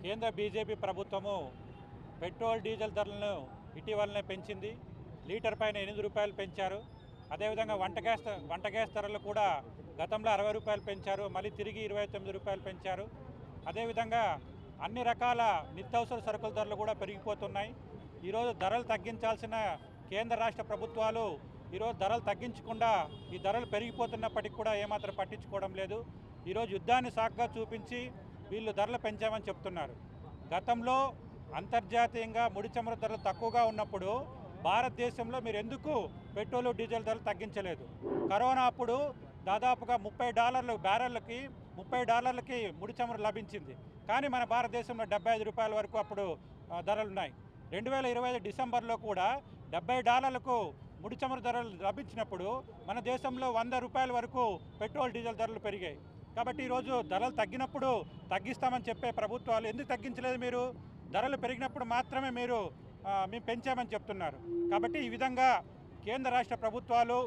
కేంద్ర బీజేపీ ప్రభుత్వము petrol diesel ధరలను ఇటీవలనే పెంచింది. లీటర్ పైన 8 రూపాయలు పెంచారు. అదేవిధంగా వంట గ్యాస్ ధరలు కూడా గతంలో 60 రూపాయలు పెంచారు, మళ్ళీ తిరిగి 29 రూపాయలు పెంచారు. అదేవిధంగా అన్ని రకాల నిత్యావసర సరుకుల ధరలు కూడా పెరిగిపోతున్నాయి. ఈరోజు ధరలు తగ్గించాల్సిన కేంద్ర రాష్ట్ర ప్రభుత్వాలు ఈరోజు ధరలు తగ్గించకుండా ఈ ధరలు పెరిగిపోతున్నప్పటికీ కూడా ఏమాత్రం పట్టించుకోవడం లేదు. ఈరోజు యుద్ధాన్ని సాకుగా చూపించి వీళ్ళు ధరలు పెంచామని చెప్తున్నారు. గతంలో అంతర్జాతీయంగా ముడి చమురు ధరలు తక్కువగా ఉన్నప్పుడు భారతదేశంలో మీరు ఎందుకు పెట్రోల్ డీజిల్ ధరలు తగ్గించలేదు? కరోనా అప్పుడు దాదాపుగా $30 బ్యారెల్కి $30 ముడి చమురు లభించింది. కానీ మన భారతదేశంలో 75 రూపాయల వరకు అప్పుడు ధరలున్నాయి. 2020 డిసెంబర్లో కూడా $70 ముడి చమురు ధరలు లభించినప్పుడు మన దేశంలో 100 రూపాయల వరకు పెట్రోల్ డీజిల్ ధరలు పెరిగాయి. కాబట్టి ఈరోజు ధరలు తగ్గినప్పుడు తగ్గిస్తామని చెప్పే ప్రభుత్వాలు ఎందుకు తగ్గించలేదు? మీరు ధరలు పెరిగినప్పుడు మాత్రమే మేము పెంచామని చెప్తున్నారు. కాబట్టి ఈ విధంగా కేంద్ర రాష్ట్ర ప్రభుత్వాలు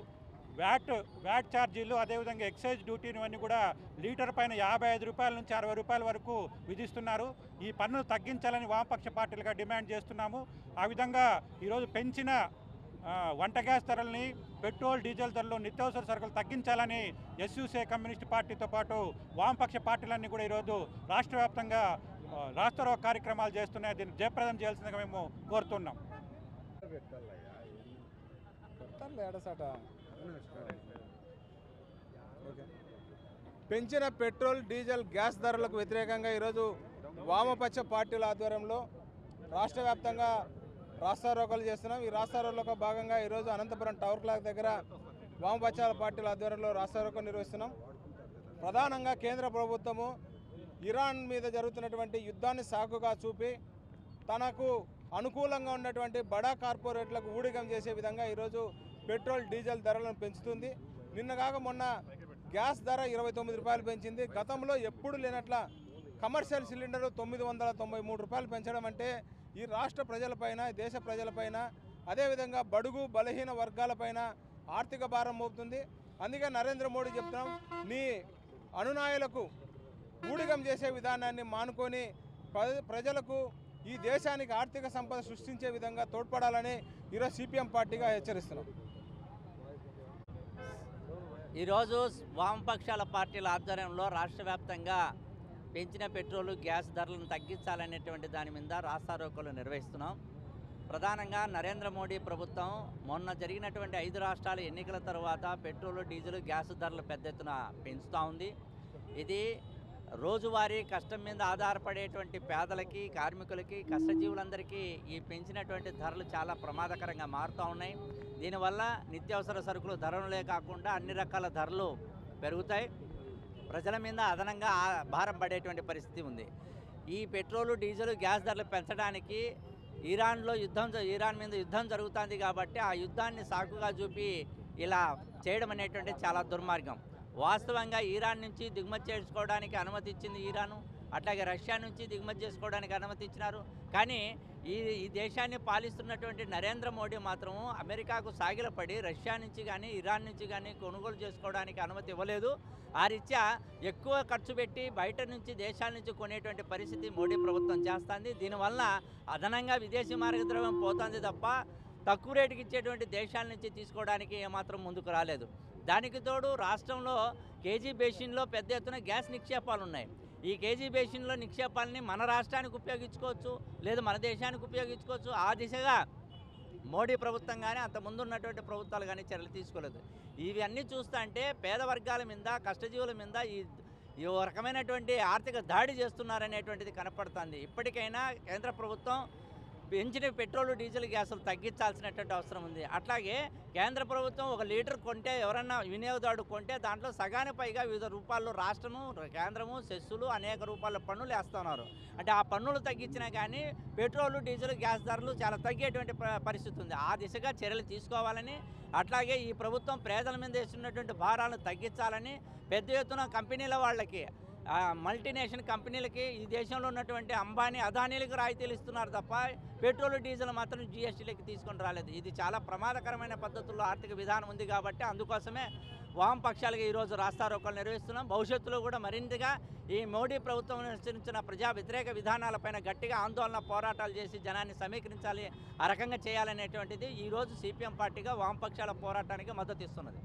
వ్యాట్ ఛార్జీలు, అదేవిధంగా ఎక్సైజ్ డ్యూటీని అన్నీ కూడా లీటర్ పైన 55 రూపాయల నుంచి 60 రూపాయల వరకు విధిస్తున్నారు. ఈ పన్నులు తగ్గించాలని వామపక్ష పార్టీలుగా డిమాండ్ చేస్తున్నాము. ఆ విధంగా ఈరోజు పెంచిన వంట గ్యాస్ ధరల్ని, పెట్రోల్ డీజిల్ ధరలు, నిత్యావసర సరుకులు తగ్గించాలని ఎస్యూసీ కమ్యూనిస్ట్ పార్టీతో పాటు వామపక్ష పార్టీలన్నీ కూడా ఈరోజు రాష్ట్ర వ్యాప్తంగా రాస్తారోకో కార్యక్రమాలు చేస్తున్నాయి. దీన్ని జయప్రదం చేయాల్సిందిగా మేము కోరుతున్నాం. పెంచిన పెట్రోల్ డీజిల్ గ్యాస్ ధరలకు వ్యతిరేకంగా ఈరోజు వామపక్ష పార్టీల ఆధ్వర్యంలో రాష్ట్ర వ్యాప్తంగా రాస్తారోకోలు చేస్తున్నాం. ఈ రాస్తారోకోలో భాగంగా ఈరోజు అనంతపురం టవర్ క్లాక్ దగ్గర వామపక్షాల పార్టీల ఆధ్వర్యంలో రాస్తారోకో నిర్వహిస్తున్నాం. ప్రధానంగా కేంద్ర ప్రభుత్వము ఇరాన్ మీద జరుగుతున్నటువంటి యుద్ధాన్ని సాకుగా చూపి తనకు అనుకూలంగా ఉన్నటువంటి బడా కార్పొరేట్లకు ఊడిగం చేసే విధంగా ఈరోజు పెట్రోల్ డీజిల్ ధరలను పెంచుతుంది. నిన్నగాక మొన్న గ్యాస్ ధర 29 రూపాయలు పెంచింది. గతంలో ఎప్పుడు లేనట్ల కమర్షియల్ సిలిండర్ 993 రూపాయలు పెంచడం అంటే ఈ రాష్ట్ర ప్రజలపైన, దేశ ప్రజలపైన, అదేవిధంగా బడుగు బలహీన వర్గాలపైన ఆర్థిక భారం మోపుతుంది. అందుకే నరేంద్ర మోడీ చెప్తున్నాం, నీ అనునాయులకు ఊడిగం చేసే విధానాన్ని మానుకొని ప్రజలకు, ఈ దేశానికి ఆర్థిక సంపద సృష్టించే విధంగా తోడ్పడాలని ఈరోజు సిపిఎం పార్టీగా హెచ్చరిస్తున్నాం. ఈరోజు వామపక్షాల పార్టీల ఆధ్వర్యంలో రాష్ట్ర వ్యాప్తంగా పెంచిన పెట్రోలు, గ్యాస్ ధరలను తగ్గించాలనేటువంటి దాని మీద రాస్తారోకోలు నిర్వహిస్తున్నాం. ప్రధానంగా నరేంద్ర మోడీ ప్రభుత్వం మొన్న జరిగినటువంటి 5 రాష్ట్రాల ఎన్నికల తర్వాత పెట్రోలు, డీజిల్, గ్యాస్ ధరలు పెద్ద ఎత్తున పెంచుతూ ఉంది. ఇది రోజువారీ కష్టం మీద ఆధారపడేటువంటి పేదలకి, కార్మికులకి, కష్టజీవులందరికీ ఈ పెంచినటువంటి ధరలు చాలా ప్రమాదకరంగా మారుతూ ఉన్నాయి. దీనివల్ల నిత్యావసర సరుకులు ధరలే కాకుండా అన్ని రకాల ధరలు పెరుగుతాయి. ప్రజల మీద అదనంగా భారం పడేటువంటి పరిస్థితి ఉంది. ఈ పెట్రోలు, డీజిల్, గ్యాస్ ధరలు పెంచడానికి ఇరాన్ మీద యుద్ధం జరుగుతుంది కాబట్టి ఆ యుద్ధాన్ని సాకుగా చూపి ఇలా చేయడం అనేటువంటి చాలా దుర్మార్గం. వాస్తవంగా ఇరాన్ నుంచి దిగుమతి చేసుకోవడానికి అనుమతి ఇచ్చింది ఇరాను, అట్లాగే రష్యా నుంచి దిగుమతి చేసుకోవడానికి అనుమతి ఇచ్చినారు. కానీ ఈ దేశాన్ని పాలిస్తున్నటువంటి నరేంద్ర మోడీ మాత్రం అమెరికాకు సాగిలపడి రష్యా నుంచి కానీ, ఇరాన్ నుంచి కానీ కొనుగోలు చేసుకోవడానికి అనుమతి ఇవ్వలేదు. ఆ రీత్యా ఎక్కువ ఖర్చు పెట్టి బయట నుంచి, దేశాల నుంచి కొనేటువంటి పరిస్థితి మోడీ ప్రభుత్వం చేస్తుంది. దీనివల్ల అదనంగా విదేశీ మార్గద్రవ్యం పోతుంది తప్ప తక్కువ రేటుకి ఇచ్చేటువంటి దేశాల నుంచి తీసుకోవడానికి ఏమాత్రం ముందుకు రాలేదు. దానికి తోడు రాష్ట్రంలో కేజీ బేసిన్లో పెద్ద ఎత్తున గ్యాస్ నిక్షేపాలు ఉన్నాయి. ఈ కేజీ బేసిన్లో నిక్షేపాలని మన రాష్ట్రానికి ఉపయోగించుకోవచ్చు, లేదా మన దేశానికి ఉపయోగించుకోవచ్చు. ఆ దిశగా మోడీ ప్రభుత్వం కానీ, అంత ముందున్నటువంటి ప్రభుత్వాలు కానీ చర్యలు తీసుకోలేదు. ఇవన్నీ చూస్తా అంటే పేద వర్గాల మీద, కష్టజీవుల మీద ఈ రకమైనటువంటి ఆర్థిక దాడి చేస్తున్నారనేటువంటిది కనపడుతుంది. ఇప్పటికైనా కేంద్ర ప్రభుత్వం పెంచిన పెట్రోల్, డీజిల్, గ్యాసులు తగ్గించాల్సినటువంటి అవసరం ఉంది. అట్లాగే కేంద్ర ప్రభుత్వం 1 లీటర్ కొంటే, ఎవరన్నా వినియోగదారుడు కొంటే దాంట్లో సగానికి పైగా వివిధ రూపాల్లో రాష్ట్రము, కేంద్రము సెస్సులు అనేక రూపాయల పన్నులు వేస్తున్నారు. అంటే ఆ పన్నులు తగ్గించినా కానీ పెట్రోలు, డీజిల్, గ్యాస్ ధరలు చాలా తగ్గేటువంటి పరిస్థితి ఉంది. ఆ దిశగా చర్యలు తీసుకోవాలని, అట్లాగే ఈ ప్రభుత్వం పేదల మీద వేస్తున్నటువంటి భారాలను తగ్గించాలని, పెద్ద ఎత్తున కంపెనీల వాళ్ళకి, మల్టీనేషనల్ కంపెనీలకి, ఈ దేశంలో ఉన్నటువంటి అంబానీ, అదానీలకు రాయితీలు ఇస్తున్నారు తప్ప పెట్రోల్, డీజిల్ మాత్రం జీఎస్టీలకి తీసుకొని రాలేదు. ఇది చాలా ప్రమాదకరమైన పద్ధతుల్లో ఆర్థిక విధానం ఉంది. కాబట్టి అందుకోసమే వామపక్షాలుగా ఈరోజు రాస్తారోకోలు నిర్వహిస్తున్నాం. భవిష్యత్తులో కూడా మరింతగా ఈ మోడీ ప్రభుత్వం అనుసరించిన ప్రజా వ్యతిరేక విధానాలపైన గట్టిగా ఆందోళన పోరాటాలు చేసి జనాన్ని సమీకరించాలి, ఆ రకంగా చేయాలనేటువంటిది ఈరోజు సిపిఎం పార్టీగా వామపక్షాల పోరాటానికి మద్దతు ఇస్తున్నది.